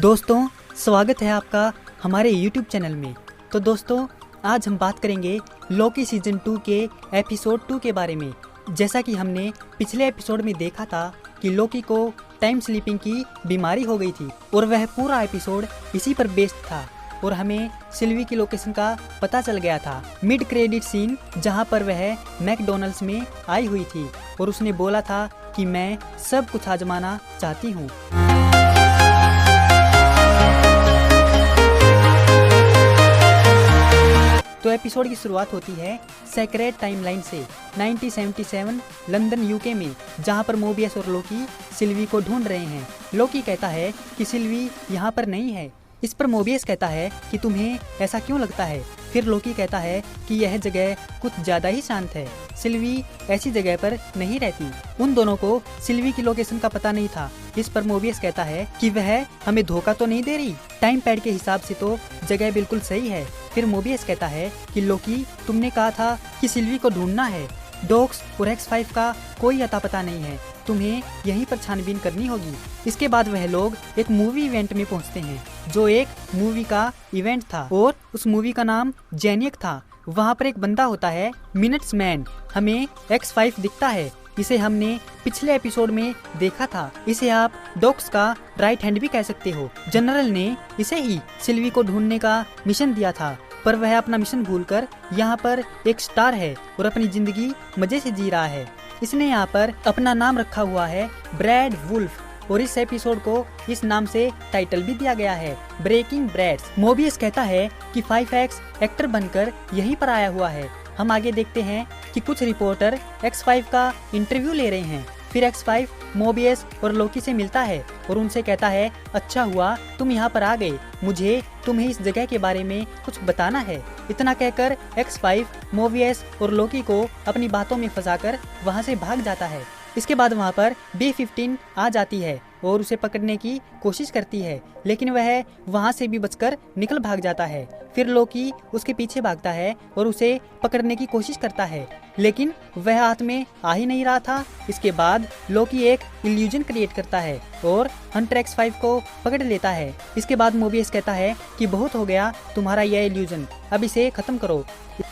दोस्तों, स्वागत है आपका हमारे YouTube चैनल में। तो दोस्तों, आज हम बात करेंगे लोकी सीजन 2 के एपिसोड 2 के बारे में। जैसा कि हमने पिछले एपिसोड में देखा था कि लोकी को टाइम स्लीपिंग की बीमारी हो गई थी और वह पूरा एपिसोड इसी पर बेस्ड था और हमें सिल्वी की लोकेशन का पता चल गया था। मिड क्रेडिट सीन जहां पर वह मैकडोनल्ड्स में आई हुई थी और उसने बोला था कि मैं सब कुछ आजमाना चाहती हूँ। तो एपिसोड की शुरुआत होती है सेक्रेट टाइमलाइन से 1977 लंदन यूके में, जहां पर मोबियस और लोकी सिल्वी को ढूंढ रहे हैं। लोकी कहता है कि सिल्वी यहां पर नहीं है। इस पर मोबियस कहता है कि तुम्हें ऐसा क्यों लगता है। फिर लोकी कहता है कि यह जगह कुछ ज्यादा ही शांत है, सिल्वी ऐसी जगह पर नहीं रहती। उन दोनों को सिल्वी की लोकेशन का पता नहीं था। इस पर मोबियस कहता है कि वह हमें धोखा तो नहीं दे रही, टाइम पैड के हिसाब से तो जगह बिल्कुल सही है। फिर मोबियस कहता है कि लोकी, तुमने कहा था कि सिल्वी को ढूंढना है। डॉक्स और X5 का कोई अता पता नहीं है, तुम्हें यहीं पर छानबीन करनी होगी। इसके बाद वह लोग एक मूवी इवेंट में पहुंचते हैं, जो एक मूवी का इवेंट था और उस मूवी का नाम जेनियक था। वहां पर एक बंदा होता है मिनट्स मैन, हमें X5 दिखता है। इसे हमने पिछले एपिसोड में देखा था। इसे आप डॉक्स का राइट हैंड भी कह सकते हो। जनरल ने इसे ही सिल्वी को ढूंढने का मिशन दिया था, पर वह अपना मिशन भूलकर यहाँ पर एक स्टार है और अपनी जिंदगी मजे से जी रहा है। इसने यहाँ पर अपना नाम रखा हुआ है ब्रैड वुल्फ और इस एपिसोड को इस नाम से टाइटल भी दिया गया है, ब्रेकिंग ब्रैड्स। मोबियस कहता है कि 5X एक्टर बनकर यहीं पर आया हुआ है। हम आगे देखते हैं कि कुछ रिपोर्टर X5 का इंटरव्यू ले रहे हैं। फिर X5 मोबियस और लोकी से मिलता है और उनसे कहता है, अच्छा हुआ तुम यहाँ पर आ गए, मुझे तुम्हें इस जगह के बारे में कुछ बताना है। इतना कहकर X5 मोबियस और लोकी को अपनी बातों में फंसाकर वहाँ से भाग जाता है। इसके बाद वहाँ पर B-15 आ जाती है और उसे पकड़ने की कोशिश करती है, लेकिन वह वहाँ से भी बचकर निकल भाग जाता है। फिर लोकी उसके पीछे भागता है और उसे पकड़ने की कोशिश करता है, लेकिन वह हाथ में आ ही नहीं रहा था। इसके बाद लोकी एक इल्यूजन क्रिएट करता है और हंटर X5 को पकड़ लेता है। इसके बाद मोबियस कहता है कि बहुत हो गया तुम्हारा यह इल्यूजन, अब इसे खत्म करो।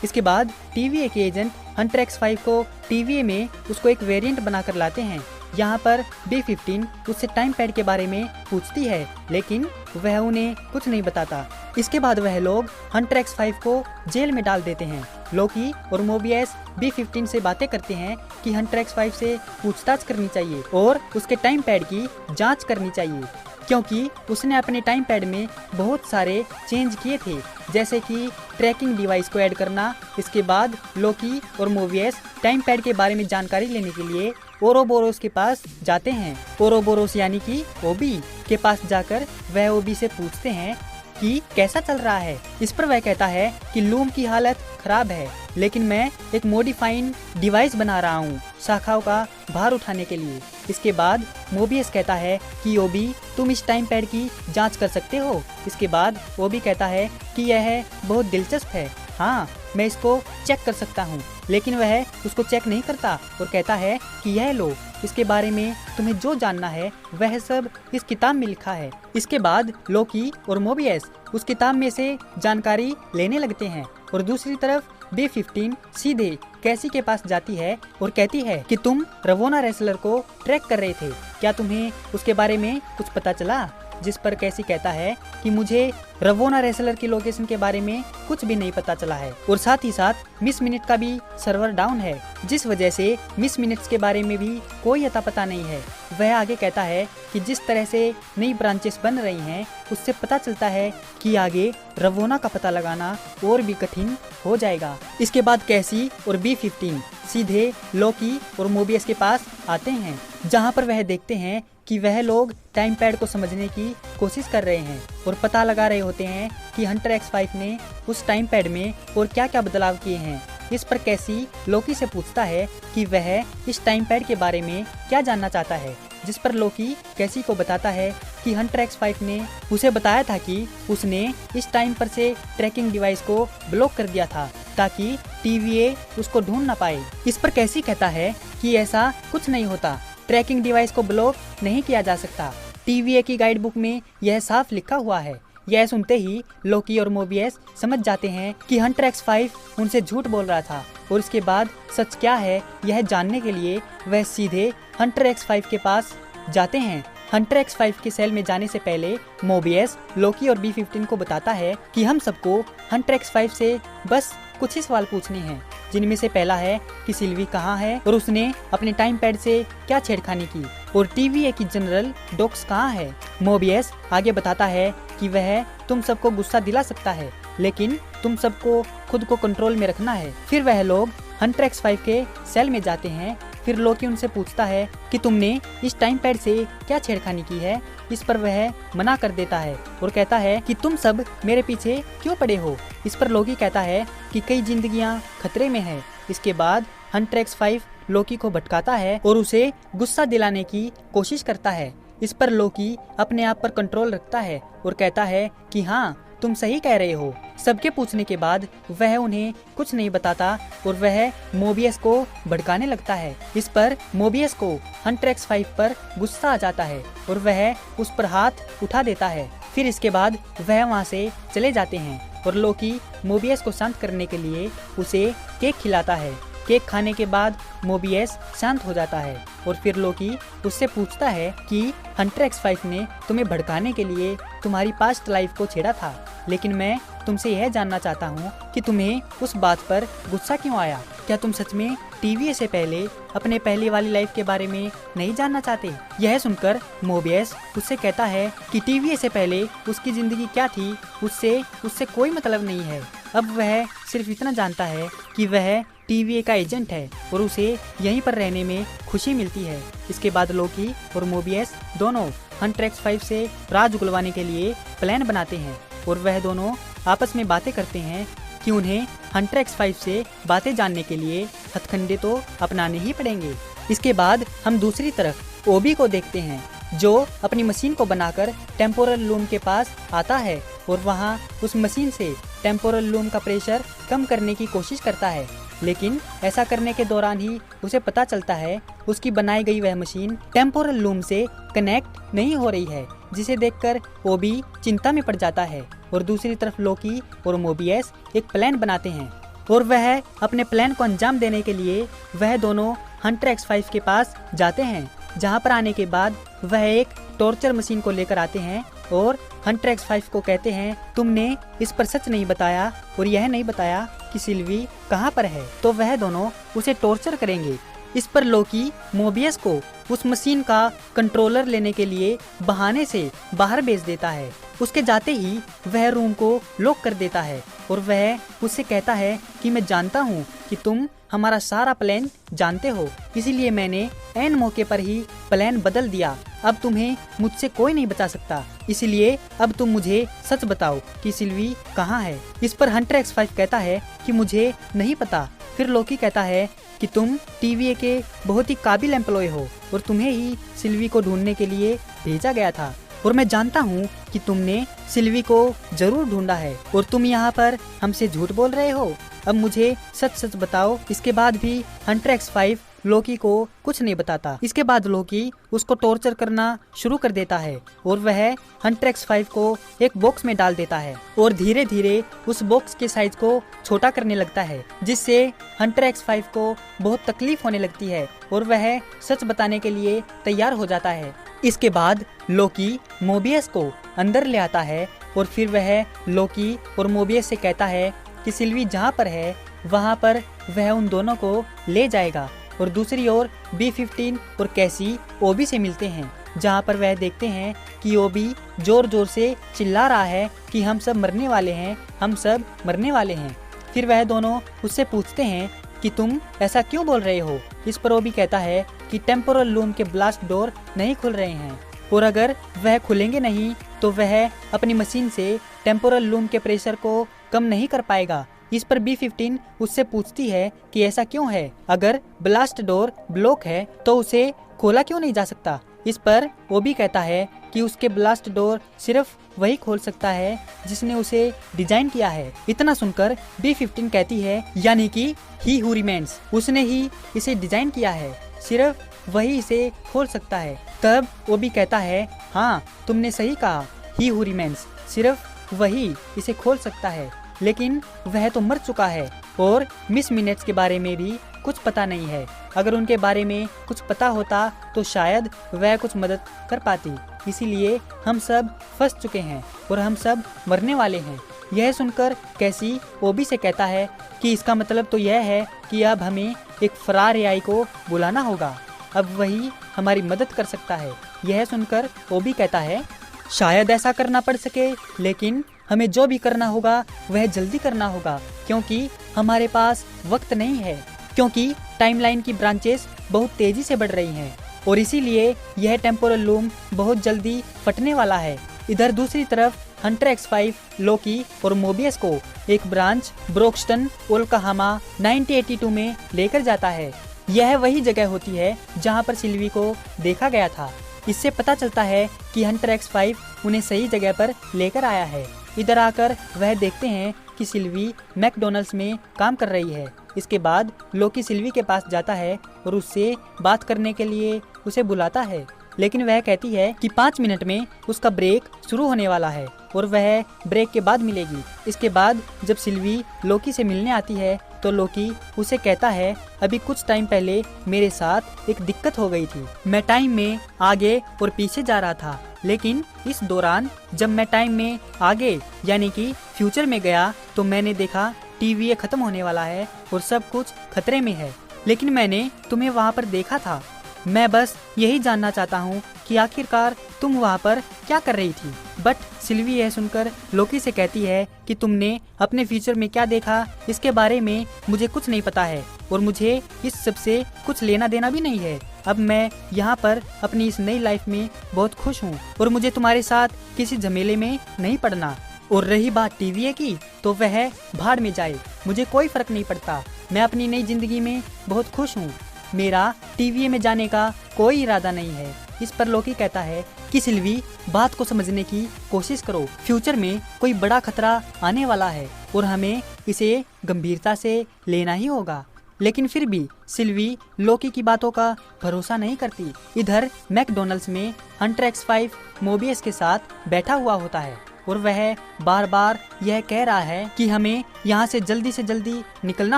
इसके बाद TVA के एजेंट हंटर X5 को TVA में उसको एक वेरिएंट बनाकर लाते हैं। यहाँ पर B-15 उससे टाइम पैड के बारे में पूछती है, लेकिन वह उन्हें कुछ नहीं बताता। इसके बाद वह लोग हंटर X5 को जेल में डाल देते हैं। लोकी और मोबियस B-15 से बातें करते हैं कि हंटर X5 से पूछताछ करनी चाहिए और उसके टाइम पैड की जांच करनी चाहिए, क्योंकि उसने अपने टाइम पैड में बहुत सारे चेंज किए थे, जैसे कि ट्रैकिंग डिवाइस को ऐड करना। इसके बाद लोकी और मोबियस टाइम पैड के बारे में जानकारी लेने के लिए ओरोबोरोस के पास जाते हैं। ओरोबोरोस यानी कि ओबी के पास जाकर वह ओबी से पूछते हैं कि कैसा चल रहा है। इस पर वह कहता है कि लूम की हालत खराब है, लेकिन मैं एक मॉडिफाइड डिवाइस बना रहा हूँ शाखाओं का भार उठाने के लिए। इसके बाद मोबियस कहता है कि ओबी, तुम इस टाइम पैड की जांच कर सकते हो। इसके बाद ओबी कहता है कि यह बहुत दिलचस्प है, हाँ मैं इसको चेक कर सकता हूँ, लेकिन वह उसको चेक नहीं करता और कहता है कि यह लो, इसके बारे में तुम्हें जो जानना है वह सब इस किताब में लिखा है। इसके बाद लोकी और मोबियस उस किताब में से जानकारी लेने लगते हैं और दूसरी तरफ B-15 सीधे कैसी के पास जाती है और कहती है कि तुम रवोना रेसलर को ट्रैक कर रहे थे, क्या तुम्हें उसके बारे में कुछ पता चला। जिस पर कैसी कहता है कि मुझे रवोना रेसलर की लोकेशन के बारे में कुछ भी नहीं पता चला है और साथ ही साथ मिस मिनट का भी सर्वर डाउन है, जिस वजह से मिस मिनट्स के बारे में भी कोई अता पता नहीं है। वह आगे कहता है कि जिस तरह से नई ब्रांचेस बन रही हैं, उससे पता चलता है कि आगे रवोना का पता लगाना और भी कठिन हो जाएगा। इसके बाद कैसी और B-15 सीधे लोकी और मोबियस के पास आते हैं, जहां पर वह देखते हैं कि वह लोग टाइम पैड को समझने की कोशिश कर रहे हैं और पता लगा रहे होते हैं कि हंटर X5 ने उस टाइम पैड में और क्या क्या बदलाव किए हैं। इस पर कैसी लोकी से पूछता है कि वह इस टाइम पैड के बारे में क्या जानना चाहता है, जिस पर लोकी कैसी को बताता है कि हंटर X5 ने उसे बताया था कि उसने इस टाइम पर से ट्रैकिंग डिवाइस को ब्लॉक कर दिया था ताकि TVA उसको ढूंढ ना पाए। इस पर कैसी कहता है कि ऐसा कुछ नहीं होता, ट्रैकिंग डिवाइस को ब्लॉक नहीं किया जा सकता। TVA की गाइड बुक में यह साफ लिखा हुआ है। यह सुनते ही लोकी और मोबियस समझ जाते हैं कि हंटर X5 उनसे झूठ बोल रहा था और इसके बाद सच क्या है यह जानने के लिए वह सीधे हंटर X5 के पास जाते हैं। हंटर X5 के सेल में जाने से पहले मोबियस लोकी और B-15 को बताता है कि हम सबको हंटर X5 से बस कुछ ही सवाल पूछने हैं, जिनमें से पहला है कि सिल्वी कहाँ है और उसने अपने टाइम पैड से क्या छेड़खानी की, और TVA की जनरल डॉक्स कहाँ है। मोबियस आगे बताता है कि वह तुम सबको गुस्सा दिला सकता है, लेकिन तुम सबको खुद को कंट्रोल में रखना है। फिर वह लोग हंटर X5 के सेल में जाते हैं। फिर लोकी उनसे पूछता है कि तुमने इस टाइम पैड से क्या छेड़खानी की है। इस पर वह मना कर देता है और कहता है कि तुम सब मेरे पीछे क्यों पड़े हो। इस पर लोकी कहता है कि कई जिंदगियां खतरे में है। इसके बाद हंटर X5 लोकी को भटकाता है और उसे गुस्सा दिलाने की कोशिश करता है। इस पर लोकी अपने आप पर कंट्रोल रखता है और कहता है कि हाँ, तुम सही कह रहे हो। सबके पूछने के बाद वह उन्हें कुछ नहीं बताता और वह मोबियस को भड़काने लगता है। इस पर मोबियस को हंटर X5 पर गुस्सा आ जाता है और वह उस पर हाथ उठा देता है। फिर इसके बाद वह वहां से चले जाते हैं और लोकी मोबियस को शांत करने के लिए उसे केक खिलाता है। केक खाने के बाद मोबियस शांत हो जाता है और फिर लोकी उससे पूछता है कि हंटर X5 ने तुम्हें भड़काने के लिए तुम्हारी पास्ट लाइफ को छेड़ा था, लेकिन मैं तुमसे यह जानना चाहता हूँ कि तुम्हें उस बात पर गुस्सा क्यों आया। क्या तुम सच में TVA से पहले अपने पहली वाली लाइफ के बारे में नहीं जानना चाहते। यह सुनकर मोबियस उससे कहता है कि TVA से पहले उसकी जिंदगी क्या थी उससे कोई मतलब नहीं है। अब वह सिर्फ इतना जानता है कि वह TVA का एजेंट है और उसे यहीं पर रहने में खुशी मिलती है। इसके बाद लोकी और मोबियस दोनों हंटर X5 से राज उगलवाने के लिए प्लान बनाते हैं और वह दोनों आपस में बातें करते हैं कि उन्हें हंटर X5 से बातें जानने के लिए हथकंडे तो अपनाने ही पड़ेंगे। इसके बाद हम दूसरी तरफ ओबी को देखते हैं, जो अपनी मशीन को बनाकर टेम्पोरल लूम के पास आता है और वहां उस मशीन से टेम्पोरल लूम का प्रेशर कम करने की कोशिश करता है, लेकिन ऐसा करने के दौरान ही उसे पता चलता है उसकी बनाई गई वह मशीन टेम्पोरल लूम से कनेक्ट नहीं हो रही है, जिसे देखकर ओबी चिंता में पड़ जाता है। और दूसरी तरफ लोकी और मोबियस एक प्लान बनाते हैं और वह अपने प्लान को अंजाम देने के लिए वह दोनों हंटर X5 के पास जाते हैं, जहां पर आने के बाद वह एक टॉर्चर मशीन को लेकर आते हैं और हंटर X5 को कहते हैं तुमने इस पर सच नहीं बताया और यह नहीं बताया कि सिल्वी कहां पर है, तो वह दोनों उसे टॉर्चर करेंगे। इस पर लोकी मोबियस को उस मशीन का कंट्रोलर लेने के लिए बहाने से बाहर भेज देता है। उसके जाते ही वह रूम को लॉक कर देता है और वह उससे कहता है कि मैं जानता हूँ कि तुम हमारा सारा प्लान जानते हो, इसीलिए मैंने ऐन मौके पर ही प्लान बदल दिया। अब तुम्हें मुझसे कोई नहीं बचा सकता, इसलिए अब तुम मुझे सच बताओ कि सिल्वी कहाँ है। इस पर हंटर X5 कहता है कि मुझे नहीं पता। फिर लोकी कहता है कि तुम TVA के बहुत ही काबिल एम्प्लॉय हो और तुम्हें ही सिल्वी को ढूंढने के लिए भेजा गया था, और मैं जानता हूँ कि तुमने सिल्वी को जरूर ढूंढा है और तुम यहाँ पर हमसे झूठ बोल रहे हो। अब मुझे सच सच बताओ। इसके बाद भी हंटर X5 लोकी को कुछ नहीं बताता। इसके बाद लोकी उसको टॉर्चर करना शुरू कर देता है और वह हंटर X5 को एक बॉक्स में डाल देता है और धीरे धीरे उस बॉक्स के साइज को छोटा करने लगता है, जिससे हंटर X5 को बहुत तकलीफ होने लगती है और वह सच बताने के लिए तैयार हो जाता है। इसके बाद लोकी मोबियस को अंदर ले आता है और फिर वह लोकी और मोबियस से कहता है कि सिल्वी जहाँ पर है वहाँ पर वह उन दोनों को ले जाएगा। और दूसरी ओर B-15 और कैसी ओबी से मिलते हैं, जहाँ पर वह देखते हैं कि ओबी जोर जोर से चिल्ला रहा है कि हम सब मरने वाले हैं, हम सब मरने वाले हैं। फिर वह दोनों उससे पूछते हैं कि तुम ऐसा क्यों बोल रहे हो। इस पर ओबी कहता है कि टेम्पोरल लूम के ब्लास्ट डोर नहीं खुल रहे हैं और अगर वह खुलेंगे नहीं तो वह अपनी मशीन से टेम्पोरल लूम के प्रेशर को कम नहीं कर पाएगा। इस पर B-15 उससे पूछती है कि ऐसा क्यों है, अगर ब्लास्ट डोर ब्लॉक है तो उसे खोला क्यों नहीं जा सकता। इस पर ओबी कहता है कि उसके ब्लास्ट डोर सिर्फ वही खोल सकता है जिसने उसे डिजाइन किया है। इतना सुनकर B-15 कहती है यानी कि ही हु रिमेन्स, उसने ही इसे डिजाइन किया है, सिर्फ वही इसे खोल सकता है। तब ओबी कहता है, हाँ तुमने सही कहा, ही हू रिमेन्स, सिर्फ वही इसे खोल सकता है, लेकिन वह तो मर चुका है और मिस मिनट्स के बारे में भी कुछ पता नहीं है। अगर उनके बारे में कुछ पता होता तो शायद वह कुछ मदद कर पाती। इसीलिए हम सब फंस चुके हैं और हम सब मरने वाले हैं। यह सुनकर कैसी ओबी से कहता है कि इसका मतलब तो यह है कि अब हमें एक फरार एआई को बुलाना होगा, अब वही हमारी मदद कर सकता है। यह सुनकर ओबी कहता है, शायद ऐसा करना पड़ सके, लेकिन हमें जो भी करना होगा वह जल्दी करना होगा, क्योंकि हमारे पास वक्त नहीं है, क्योंकि टाइमलाइन की ब्रांचेस बहुत तेजी से बढ़ रही हैं और इसीलिए यह टेम्पोरल लूम बहुत जल्दी फटने वाला है। इधर दूसरी तरफ हंटर X5 लोकी और मोबियस को एक ब्रांच ब्रोक्स्टन ओक्लाहोमा 1982 में लेकर जाता है। यह वही जगह होती है जहां पर सिल्वी को देखा गया था। इससे पता चलता है कि हंटर X5 उन्हें सही जगह पर लेकर आया है। इधर आकर वह देखते हैं कि सिल्वी मैकडॉनल्ड्स में काम कर रही है। इसके बाद लोकी सिल्वी के पास जाता है और उससे बात करने के लिए उसे बुलाता है, लेकिन वह कहती है कि 5 मिनट में उसका ब्रेक शुरू होने वाला है और वह ब्रेक के बाद मिलेगी। इसके बाद जब सिल्वी लोकी से मिलने आती है तो लोकी उसे कहता है, अभी कुछ टाइम पहले मेरे साथ एक दिक्कत हो गई थी। मैं टाइम में आगे और पीछे जा रहा था, लेकिन इस दौरान जब मैं टाइम में आगे यानी कि फ्यूचर में गया तो मैंने देखा टीवी खत्म होने वाला है और सब कुछ खतरे में है, लेकिन मैंने तुम्हें वहाँ पर देखा था। मैं बस यही जानना चाहता हूँ कि आखिरकार तुम वहाँ पर क्या कर रही थी। बट सिल्वी यह सुनकर लोकी से कहती है कि तुमने अपने फ्यूचर में क्या देखा इसके बारे में मुझे कुछ नहीं पता है और मुझे इस सब से कुछ लेना देना भी नहीं है। अब मैं यहाँ पर अपनी इस नई लाइफ में बहुत खुश हूँ और मुझे तुम्हारे साथ किसी झमेले में नहीं पड़ना। और रही बात टीवी की, तो वह भाड़ में जाए, मुझे कोई फर्क नहीं पड़ता। मैं अपनी नई जिंदगी में बहुत खुश हूँ, मेरा टीवी में जाने का कोई इरादा नहीं है। इस पर लोकी कहता है कि सिल्वी बात को समझने की कोशिश करो, फ्यूचर में कोई बड़ा खतरा आने वाला है और हमें इसे गंभीरता से लेना ही होगा। लेकिन फिर भी सिल्वी लोकी की बातों का भरोसा नहीं करती। इधर मैकडॉनल्ड्स में हंटर X5 मोबियस के साथ बैठा हुआ होता है और वह बार बार यह कह रहा है कि हमें यहाँ से जल्दी निकलना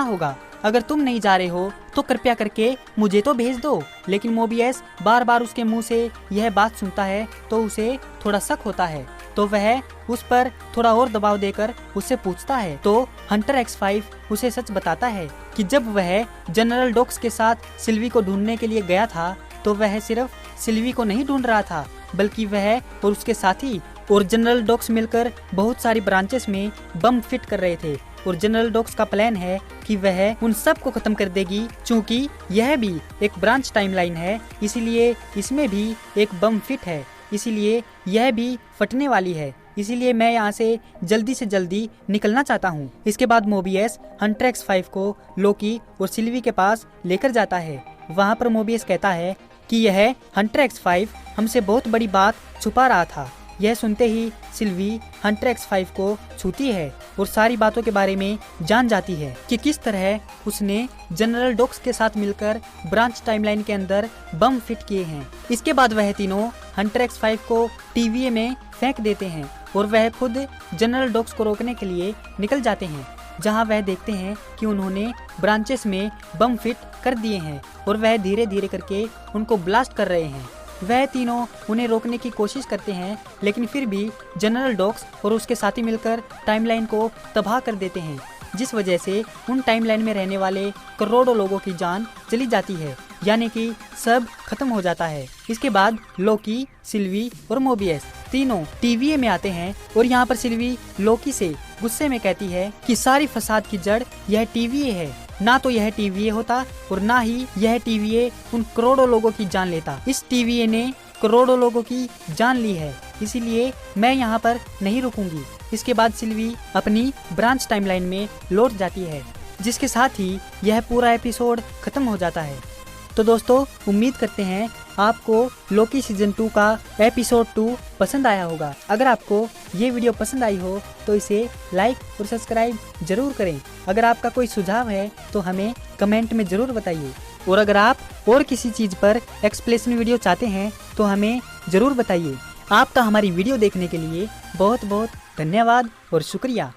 होगा। अगर तुम नहीं जा रहे हो तो कृपया करके मुझे तो भेज दो। लेकिन मोबियस बार बार उसके मुंह से यह बात सुनता है तो उसे थोड़ा शक होता है, तो वह उस पर थोड़ा और दबाव देकर उससे पूछता है। तो हंटर X5 उसे सच बताता है कि जब वह जनरल डॉक्स के साथ सिल्वी को ढूंढने के लिए गया था तो वह सिर्फ सिल्वी को नहीं ढूंढ रहा था, बल्कि वह और उसके साथी और जनरल डॉक्स मिलकर बहुत सारी ब्रांचेस में बम फिट कर रहे थे। और जनरल डॉक्स का प्लान है कि वह उन सब को खत्म कर देगी। चूंकि यह भी एक ब्रांच टाइमलाइन है, इसीलिए इसमें भी एक बम फिट है, इसीलिए यह भी फटने वाली है। इसीलिए मैं यहाँ से जल्दी निकलना चाहता हूँ। इसके बाद मोबियस हंटर X5 को लोकी और सिल्वी के पास लेकर जाता है। वहाँ पर मोबियस कहता है कि यह हंटर X5 हमसे बहुत बड़ी बात छुपा रहा था। यह सुनते ही सिल्वी हंटर X5 को छूती है और सारी बातों के बारे में जान जाती है कि किस तरह उसने जनरल डॉक्स के साथ मिलकर ब्रांच टाइमलाइन के अंदर बम फिट किए हैं। इसके बाद वह तीनों हंटर X5 को टीवी में फेंक देते हैं और वह खुद जनरल डॉक्स को रोकने के लिए निकल जाते हैं, जहां वह देखते हैं कि उन्होंने ब्रांचेस में बम फिट कर दिए हैं और वह धीरे धीरे करके उनको ब्लास्ट कर रहे हैं। वह तीनों उन्हें रोकने की कोशिश करते हैं, लेकिन फिर भी जनरल डॉक्स और उसके साथी मिलकर टाइमलाइन को तबाह कर देते हैं, जिस वजह से उन टाइमलाइन में रहने वाले करोड़ों लोगों की जान चली जाती है, यानी कि सब खत्म हो जाता है। इसके बाद लोकी, सिल्वी और मोबियस तीनों टीवीए में आते हैं और यहाँ पर सिल्वी लोकी से गुस्से में कहती है कि सारी फसाद की जड़ यह टीवीए है। ना तो यह टीवीए होता और ना ही यह टीवीए उन करोड़ों लोगों की जान लेता। इस टीवीए ने करोड़ों लोगों की जान ली है, इसीलिए मैं यहाँ पर नहीं रुकूंगी। इसके बाद सिल्वी अपनी ब्रांच टाइमलाइन में लौट जाती है, जिसके साथ ही यह पूरा एपिसोड खत्म हो जाता है। तो दोस्तों, उम्मीद करते हैं आपको लोकी सीजन 2 का एपिसोड 2 पसंद आया होगा। अगर आपको ये वीडियो पसंद आई हो तो इसे लाइक और सब्सक्राइब जरूर करें। अगर आपका कोई सुझाव है तो हमें कमेंट में जरूर बताइए। और अगर आप और किसी चीज़ पर एक्सप्लेनेशन वीडियो चाहते हैं तो हमें ज़रूर बताइए। आपका हमारी वीडियो देखने के लिए बहुत बहुत धन्यवाद और शुक्रिया।